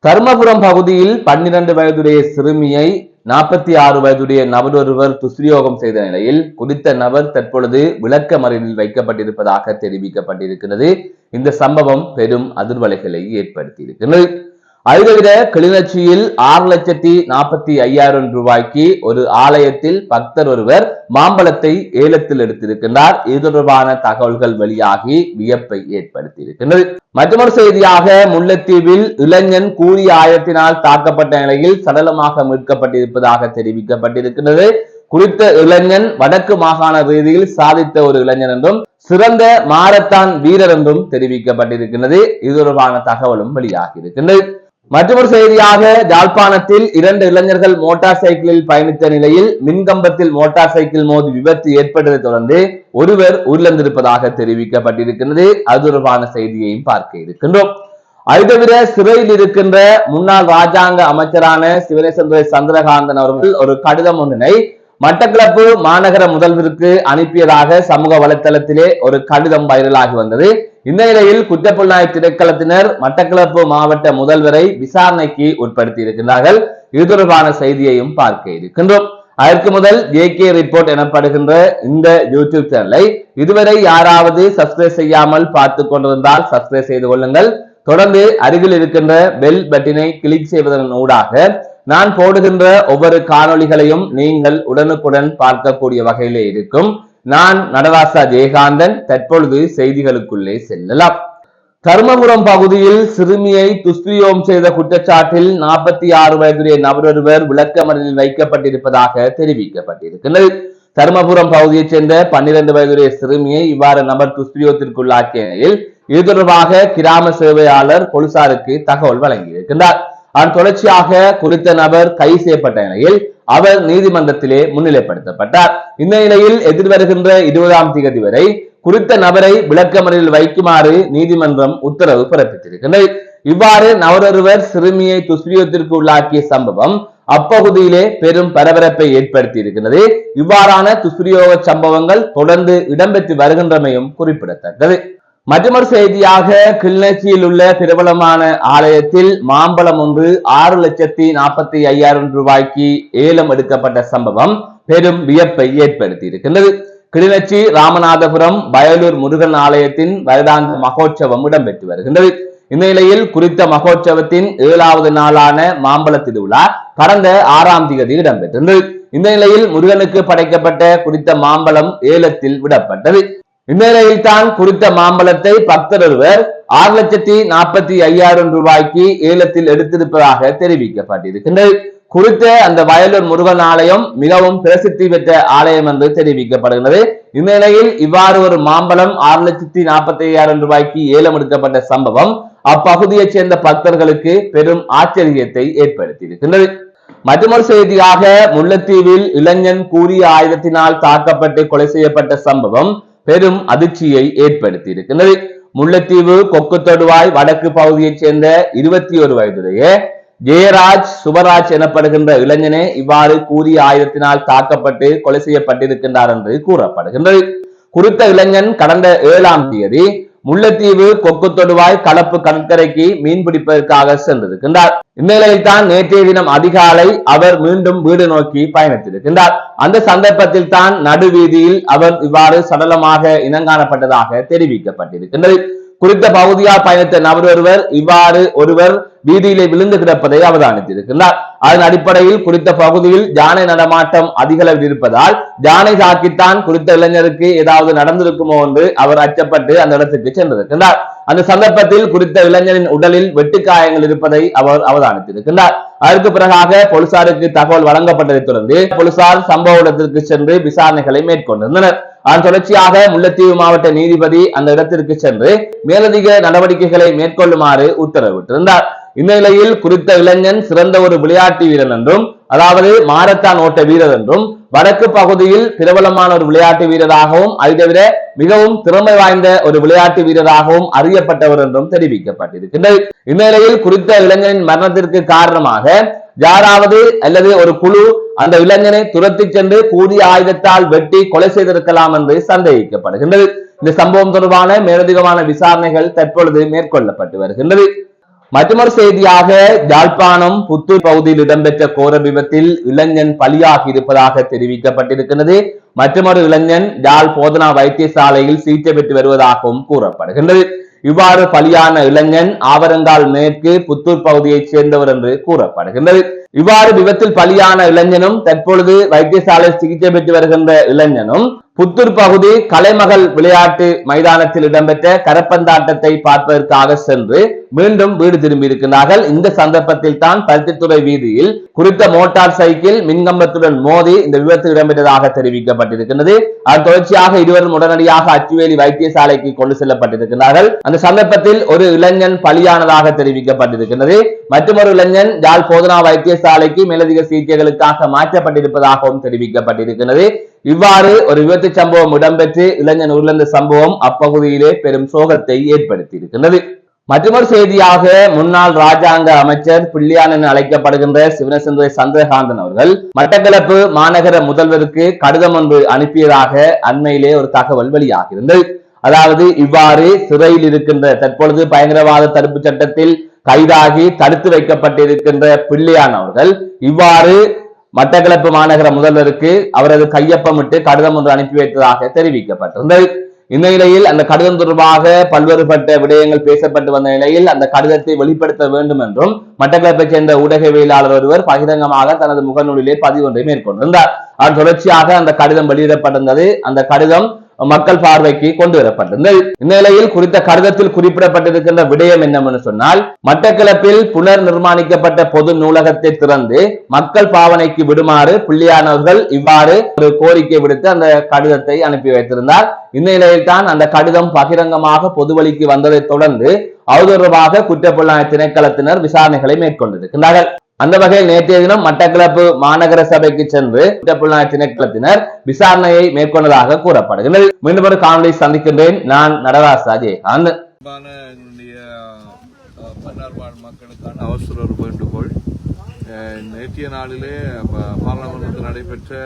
தர்மபுரம் பகுதியில் 12 வயதுடைய சிறுமியை 46 வயதுடைய நபர் ஒருவர் துஷ்பிரயோகம் செய்த நிலையில் குறித்த நபர் தற்பொழுது விளக்கமறியலில் வைக்கப்பட்டிருப்பதாக தெரிவிக்கப்பட்டிருக்கிறது. இந்த சம்பவம் பெரும் அதிர்வலைகளை ஏற்படுத்தியிருக்கிறது. அதுதவிர கிளிநொச்சியில் 6,45,000 ரூபாய்க்கு ஒரு ஆலயத்தில் பக்தர் ஒருவர் மாம்பழத்தை ஏலத்தில் எடுத்திருக்கின்றார். இது தொடர்பான தகவல்கள் வெளியாகி வியப்பை ஏற்படுத்தியிருக்கின்றது. மற்றொரு செய்தியாக முல்லைத்தீவில் இளைஞன் கூறிய ஆயத்தினால் தாக்கப்பட்ட நிலையில் சடலமாக மீட்கப்பட்டிருப்பதாக தெரிவிக்கப்பட்டிருக்கிறது. குறித்த இளைஞன் வடக்கு மாகாண ரீதியில் சாதித்த ஒரு இளைஞன் என்றும் சிறந்த மாரத்தான் வீரர் என்றும் தெரிவிக்கப்பட்டிருக்கிறது. இது தொடர்பான தகவலும் வெளியாகி இருக்கின்றது. மற்றொரு செய்தியாக யாழ்ப்பாணத்தில் 2 இளைஞர்கள் மோட்டார் சைக்கிளில் பயணித்த நிலையில் மின்கம்பத்தில் மோட்டார் சைக்கிள் மோதி விபத்து ஏற்பட்டதை தொடர்ந்து ஒருவர் உயிரிழந்திருப்பதாக தெரிவிக்கப்பட்டிருக்கிறது. அது தொடர்பான செய்தியையும் பார்க்க இருக்கின்றோம். அதுதவிர சிறையில் இருக்கின்ற முன்னாள் ராஜாங்க அமைச்சரான சிவனேசந்துரை சந்திரகாந்தன் அவர்கள் ஒரு கடிதம் ஒன்றினை மட்டக்களப்பு மாநகர முதல்வருக்கு அனுப்பியதாக சமூக வலைத்தளத்திலே ஒரு கடிதம் வைரலாகி வந்தது. இந்த நிலையில் குற்றப்புலனாய்வு திணைக்களத்தினர் மட்டக்களப்பு மாவட்ட முதல்வரை விசாரணைக்கு உட்படுத்தி இருக்கின்றார்கள். இது தொடர்பான செய்தியையும் பார்க்க இருக்கின்றோம். அதற்கு முதல் JK ரிப்போர்ட் எனப்படுகின்ற இந்த யூடியூப் சேனலை இதுவரை யாராவது சப்ஸ்கிரைப் செய்யாமல் பார்த்து கொண்டிருந்தால் சப்ஸ்கிரைப் செய்து கொள்ளுங்கள். தொடர்ந்து அருகில் இருக்கின்ற பெல் பட்டினை கிளிக் செய்வதன் ஊடாக நான் போடுகின்ற ஒவ்வொரு காணொளிகளையும் நீங்கள் உடனுக்குடன் பார்க்கக்கூடிய வகையிலே இருக்கும். நான் நடராசா ஜெயகாந்தன். தற்பொழுது செய்திகளுக்குள்ளே செல்லலாம். தர்மபுரம் பகுதியில் சிறுமியை துஷ்பிரயோகம் செய்த குற்றச்சாட்டில் 46 வயதுடைய நபர் ஒருவர் விளக்கமறியலில் வைக்கப்பட்டிருப்பதாக தெரிவிக்கப்பட்டிருக்கிறது. தர்மபுரம் பகுதியைச் சேர்ந்த 12 வயதுடைய சிறுமியை இவ்வாறு நபர் துஷ்பிரயோகத்திற்குள்ளாக்கிய நிலையில் இது தொடர்பாக கிராம சேவையாளர் போலீசாருக்கு தகவல் வழங்கியிருக்கின்றார். அதன் தொடர்ச்சியாக குறித்த நபர் கைது செய்யப்பட்ட நிலையில் அவர் நீதிமன்றத்திலே முன்னிலைப்படுத்தப்பட்டார். இந்த நிலையில் எதிர்வருகின்ற 20ஆம் தேதி வரை குறித்த நபரை விளக்கமறியலில் வைக்குமாறு நீதிமன்றம் உத்தரவு பிறப்பித்திருக்கிறது. இவ்வாறு நபரொருவர் சிறுமியை துஷ்பிரயோகத்திற்கு உள்ளாக்கிய சம்பவம் அப்பகுதியிலே பெரும் பரபரப்பை ஏற்படுத்தி இருக்கிறது. இவ்வாறான துஷ்பிரயோக சம்பவங்கள் தொடர்ந்து இடம்பெற்று வருகின்றமையும் குறிப்பிடத்தக்கது. மற்றொரு செய்தியாக கிளிநொச்சியில் உள்ள பிரபலமான ஆலயத்தில் மாம்பழம் ஒன்று 6,45,000 ரூபாய்க்கு ஏலம் எடுக்கப்பட்ட சம்பவம் பெரும் வியப்பை ஏற்படுத்தி இருக்கின்றது. கிளிநொச்சி ராமநாதபுரம் வயலூர் முருகன் ஆலயத்தின் வருடாந்த மகோற்சவம் இடம்பெற்று வருகின்றது. இந்த நிலையில் குறித்த மகோற்சவத்தின் 7வது நாளான மாம்பழ திருவிழா கடந்த 6ஆம் தேதி இடம்பெற்றிருந்தது. இந்த நிலையில் முருகனுக்கு படைக்கப்பட்ட குறித்த மாம்பழம் ஏலத்தில் விடப்பட்டது. இந்த நிலையில் தான் குறித்த மாம்பழத்தை பக்தர் ஒருவர் 6,45,000 ரூபாய்க்கு ஏலத்தில் எடுத்திருப்பதாக தெரிவிக்கப்பட்டிருக்கின்றது. குறித்த அந்த வயலூர் முருகன் ஆலயம் மிகவும் பிரசித்தி பெற்ற ஆலயம் என்று தெரிவிக்கப்படுகிறது. இந்த நிலையில் இவ்வாறு ஒரு மாம்பழம் 6,45,000 ரூபாய்க்கு ஏலம் எடுக்கப்பட்ட சம்பவம் அப்பகுதியைச் சேர்ந்த பக்தர்களுக்கு பெரும் ஆச்சரியத்தை ஏற்படுத்தியிருக்கின்றது. மற்றொரு செய்தியாக முல்லைத்தீவில் இளைஞன் கூறிய ஆயுதத்தினால் தாக்கப்பட்டு கொலை செய்யப்பட்ட சம்பவம் பெரும் அதிர்ச்சியை ஏற்படுத்தி இருக்கிறது. முல்லைத்தீவு கொக்கு தொடுவாய் வடக்கு பகுதியைச் சேர்ந்த 21 வயதுடைய ஜெயராஜ் சுபராஜ் எனப்படுகின்ற இளைஞனே இவ்வாறு கூறிய ஆயுதத்தினால் தாக்கப்பட்டு கொலை செய்யப்பட்டிருக்கின்றார் என்று கூறப்படுகின்றது. குறித்த இளைஞன் கடந்த 7ஆம் தேதி முல்லைத்தீவு கொக்கு தொடுவாய் களப்பு கடற்கரைக்கு மீன் பிடிப்பதற்காக சென்றிருக்கின்றார். இந்நிலையில் தான் நேற்றைய தினம் அதிகாலை அவர் மீண்டும் வீடு நோக்கி பயணித்திருக்கின்றார். அந்த சந்தர்ப்பத்தில் தான் நடுவீதியில் அவர் இவ்வாறு சடலமாக இனங்காணப்பட்டதாக தெரிவிக்கப்பட்டிருக்கின்றது. குறித்த பகுதியால் பயணித்த நபர் ஒருவர் வீதியிலே விழுந்து கிடப்பதை அவதானித்திருக்கிறார். அதன் அடிப்படையில் குறித்த பகுதியில் யானை நடமாட்டம் அதிக அளவில் இருப்பதால் யானை தாக்கித்தான் குறித்த இளைஞருக்கு ஏதாவது நடந்திருக்குமோ என்று அவர் அச்சப்பட்டு அந்த இடத்துக்கு சென்றிருக்கிறார். அந்த சந்தர்ப்பத்தில் குறித்த இளைஞரின் உடலில் வெட்டுக்காயங்கள் இருப்பதை அவர் அவதானித்திருக்கிறார். அதற்கு பிறகாக போலீசாருக்கு தகவல் வழங்கப்பட்டதை தொடர்ந்து போலீசார் சம்பவ இடத்திற்கு சென்று விசாரணைகளை மேற்கொண்டிருந்தனர். அதன் தொடர்ச்சியாக முல்லைத்தீவு மாவட்ட நீதிபதி அந்த இடத்திற்கு சென்று மேலதிக நடவடிக்கைகளை மேற்கொள்ளுமாறு உத்தரவிட்டிருந்தார். இந்த நிலையில் குறித்த இளைஞன் சிறந்த ஒரு விளையாட்டு வீரன் என்றும், அதாவது மாரத்தான் ஓட்ட வீரர் என்றும், வடக்கு பகுதியில் பிரபலமான ஒரு விளையாட்டு வீரராகவும், அதை தவிர மிகவும் திறமை வாய்ந்த ஒரு விளையாட்டு வீரராகவும் அறியப்பட்டவர் என்றும் தெரிவிக்கப்பட்டிருக்கின்றது. இந்த நிலையில் குறித்த இளைஞனின் மரணத்திற்கு காரணமாக யாராவது அல்லது ஒரு குழு அந்த இளைஞனை துரத்தி சென்று கூடிய ஆயுதத்தால் வெட்டி கொலை செய்திருக்கலாம் என்று சந்தேகிக்கப்படுகின்றது. இந்த சம்பவம் தொடர்பான மேலதிகமான விசாரணைகள் தற்பொழுது மேற்கொள்ளப்பட்டு வருகின்றது. மற்றொரு செய்தியாக யாழ்ப்பாணம் புத்தூர் பகுதியில் இடம்பெற்ற கோர விபத்தில் இளைஞன் பலியாகி இருப்பதாக தெரிவிக்கப்பட்டிருக்கிறது. மற்றொரு இளைஞன் யாழ் போதனா வைத்தியசாலையில் சிகிச்சை பெற்று வருவதாகவும் கூறப்படுகின்றது. இவ்வாறு பலியான இளைஞன் ஆவரங்கால் மேற்கு புத்தூர் பகுதியைச் சேர்ந்தவர் என்று கூறப்படுகின்றது. இவ்வாறு விபத்தில் பலியான இளைஞனும் தற்பொழுது வைத்தியசாலை சிகிச்சை பெற்று வருகின்ற இளைஞனும் புத்தூர் பகுதி கலைமகள் விளையாட்டு மைதானத்தில் இடம்பெற்ற கரப்பந்தாட்டத்தை பார்ப்பதற்காக சென்று மீண்டும் வீடு திரும்பி இருக்கின்றார்கள். இந்த சந்தர்ப்பத்தில் தான் பருத்தித்துறை வீதியில் குறித்த மோட்டார் சைக்கிள் மின்கம்பத்துடன் மோதி இந்த விபத்து இடம்பெற்றதாக தெரிவிக்கப்பட்டிருக்கிறது. அதன் தொடர்ச்சியாக இருவரும் உடனடியாக அச்சுவேலி வைத்தியசாலைக்கு கொண்டு செல்லப்பட்டிருக்கிறார்கள். அந்த சந்தர்ப்பத்தில் ஒரு இளைஞன் பலியானதாக தெரிவிக்கப்பட்டிருக்கிறது. மற்றொரு இளைஞன் யாழ் போதனா வைத்தியசாலைக்கு மேலதிக சிகிச்சைகளுக்காக மாற்றப்பட்டிருப்பதாகவும் தெரிவிக்கப்பட்டிருக்கிறது. இவ்வாறு ஒரு விபத்து சம்பவம் இடம்பெற்று இளைஞன் உயிரிழந்த சம்பவம் அப்பகுதியிலே பெரும் சோகத்தை ஏற்படுத்தி இருக்கின்றது. மற்றொரு செய்தியாக முன்னாள் ராஜாங்க அமைச்சர் பிள்ளையான் என அழைக்கப்படுகின்ற சிவனசுந்தர சந்திரகாந்தன் அவர்கள் மட்டக்களப்பு மாநகர முதல்வருக்கு கடிதம் ஒன்று அனுப்பியதாக அண்மையிலே ஒரு தகவல் வெளியாகியிருந்தது. அதாவது இவ்வாறு சிறையில் இருக்கின்ற தற்பொழுது பயங்கரவாத தடுப்பு சட்டத்தில் கைதாகி தடுத்து வைக்கப்பட்டிருக்கின்ற பிள்ளையான் அவர்கள் இவ்வாறு மட்டக்களப்பு மாநகர முதல்வருக்கு அவரது கையொப்பமிட்டு கடிதம் ஒன்று அனுப்பி வைத்ததாக தெரிவிக்கப்பட்டிருந்தது. இந்த நிலையில் அந்த கடிதம் தொடர்பாக பல்வேறுபட்ட விடயங்கள் பேசப்பட்டு வந்த நிலையில் அந்த கடிதத்தை வெளிப்படுத்த வேண்டும் என்றும் மட்டக்களப்பை சேர்ந்த ஊடகவியலாளர் ஒருவர் பகிரங்கமாக தனது முகநூலிலே பதிவு ஒன்றை மேற்கொண்டிருந்தார். அதன் தொடர்ச்சியாக அந்த கடிதம் வெளியிடப்பட்டிருந்தது. அந்த கடிதம் மக்கள் பார்வைக்கு கொண்டு வரப்பட்டிருந்தது. இந்த நிலையில் குறித்த கடிதத்தில் குறிப்பிடப்பட்டிருக்கின்ற விடயம் என்னவென்று சொன்னால், மட்டக்களப்பில் புனர் நிர்மாணிக்கப்பட்ட பொது நூலகத்தை திறந்து மக்கள் பாவனைக்கு விடுமாறு பிள்ளையானவர்கள் இவ்வாறு ஒரு கோரிக்கை விடுத்து அந்த கடிதத்தை அனுப்பி வைத்திருந்தார். இந்த நிலையில் தான் அந்த கடிதம் பகிரங்கமாக பொதுவழிக்கு வந்ததை தொடர்ந்து அது தொடர்பாக குற்றப்புலனாய்வு திணைக்களத்தினர் விசாரணைகளை மேற்கொண்டிருக்கிறார்கள். அந்த வகையில் நேற்றைய தினம் மட்டக்களப்பு மாநகர சபைக்கு சென்று குற்றப்புலனாய்வு திணைக்களத்தினர் விசாரணையை மேற்கொண்டதாக கூறப்படுகிறது. மீண்டும் ஒரு காணொலி சந்திக்கின்றேன். நான் நடராசா ஜெயகாந்த். மக்களுக்கான அவசர ஒரு வேண்டுகோள். நேற்றைய நாளிலே பாராளுமன்றத்தில் நடைபெற்ற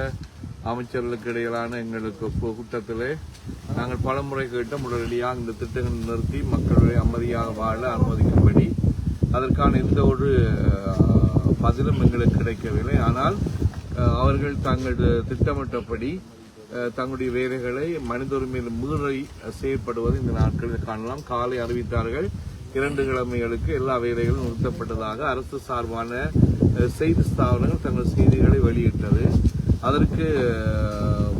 அமைச்சர்களுக்கு இடையிலான எங்களுக்கு கூட்டத்திலே நாங்கள் பலமுறை கேட்டோம், உடனடியாக இந்த திட்டங்களை நிறுத்தி மக்களை அமைதியாக வாழ அனுமதிக்கும்படி. அதற்கான எந்த ஒரு பதிலும் எங்களுக்கு கிடைக்கவில்லை. ஆனால் அவர்கள் தங்கள் திட்டமிட்டபடி தங்களுடைய வேலைகளை மனித உரிமையில் மீறி செயற்படுவது இந்த நாட்களில் காணலாம். காலை அறிவித்தார்கள் 2 கிழமைகளுக்கு எல்லா வேலைகளும் நிறுத்தப்பட்டதாக அரசு சார்பான செய்தி ஸ்தாபனங்கள் தங்கள் செய்திகளை வெளியிட்டது. அதற்கு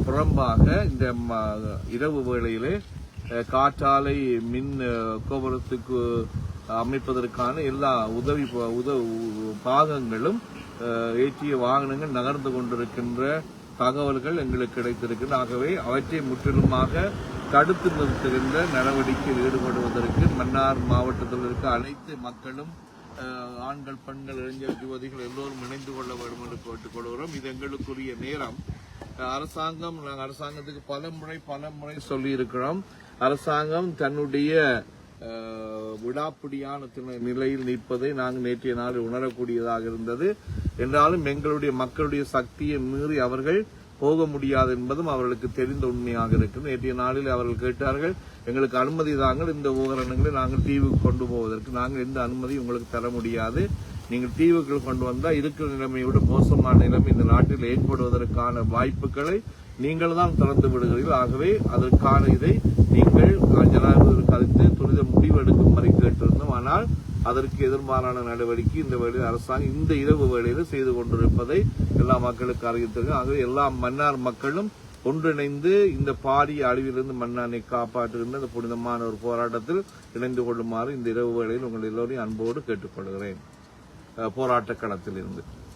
புறம்பாக இந்த இரவு வேளையிலே காற்றாலை மின் கோபுரத்துக்கு அமைப்பதற்கான எல்லா உதவி பாகங்களும் ஏற்றிய வாகனங்கள் நகர்ந்து கொண்டிருக்கின்ற தகவல்கள் எங்களுக்கு கிடைத்திருக்கின்றன. ஆகவே அவற்றை முற்றிலுமாக தடுத்து நிறுத்துகின்ற நடவடிக்கையில் ஈடுபடுவதற்கு மன்னார் மாவட்டத்தில் இருக்க அனைத்து மக்களும் ஆண்கள், பெண்கள், இளைஞர், யுவதிகள் எல்லோரும் இணைந்து கொள்ள வேண்டும் என்று கேட்டுக்கொள்கிறோம். இது எங்களுக்குரிய நேரம். அரசாங்கத்துக்கு பல முறை சொல்லி இருக்கிறோம். அரசாங்கம் தன்னுடைய விடாப்பிடியான நிலையில் நிற்பதை நாங்கள் நேற்றைய நாளில் உணரக்கூடியதாக இருந்தது. என்றாலும் எங்களுடைய மக்களுடைய சக்தியை மீறி அவர்கள் போக முடியாது என்பதும் அவர்களுக்கு தெரிந்த உண்மையாக இருக்கிறது. நேற்றைய நாளில் அவர்கள் கேட்டார்கள், எங்களுக்கு அனுமதி தாங்கள், இந்த உபகரணங்களை நாங்கள் தீவுக்கு கொண்டு போவதற்கு. நாங்கள் எந்த அனுமதி உங்களுக்கு தர முடியாது. நீங்கள் தீவுகள் கொண்டு வந்தால் இருக்கிற நிலைமையை விட மோசமான நிலைமை இந்த நாட்டில் ஏற்படுவதற்கான வாய்ப்புகளை நீங்கள் தான் திறந்து விடுகிறீர்கள். ஆகவே அதற்கான இதை நீங்கள் ஜனாதிபதி கருத்து துரித முடிவு எடுக்கும்படி கேட்டிருந்தோம். ஆனால் அதற்கு எதிர்மாறான நடவடிக்கை இந்த வேளையில் அரசாங்கம் இந்த இரவு வேளையில் செய்து கொண்டிருப்பதை எல்லா மக்களுக்கு அறிவித்திருக்கிறது. ஆகவே எல்லா மன்னார் மக்களும் ஒன்றிணைந்து இந்த பாரிய அழிவிலிருந்து மன்னாரை காப்பாற்றுகின்ற இந்த புனிதமான ஒரு போராட்டத்தில் இணைந்து கொள்ளுமாறு இந்த இரவு வேளையில் உங்கள் எல்லோரையும் அன்போடு கேட்டுக்கொள்கிறேன். போராட்ட களத்தில் இருந்து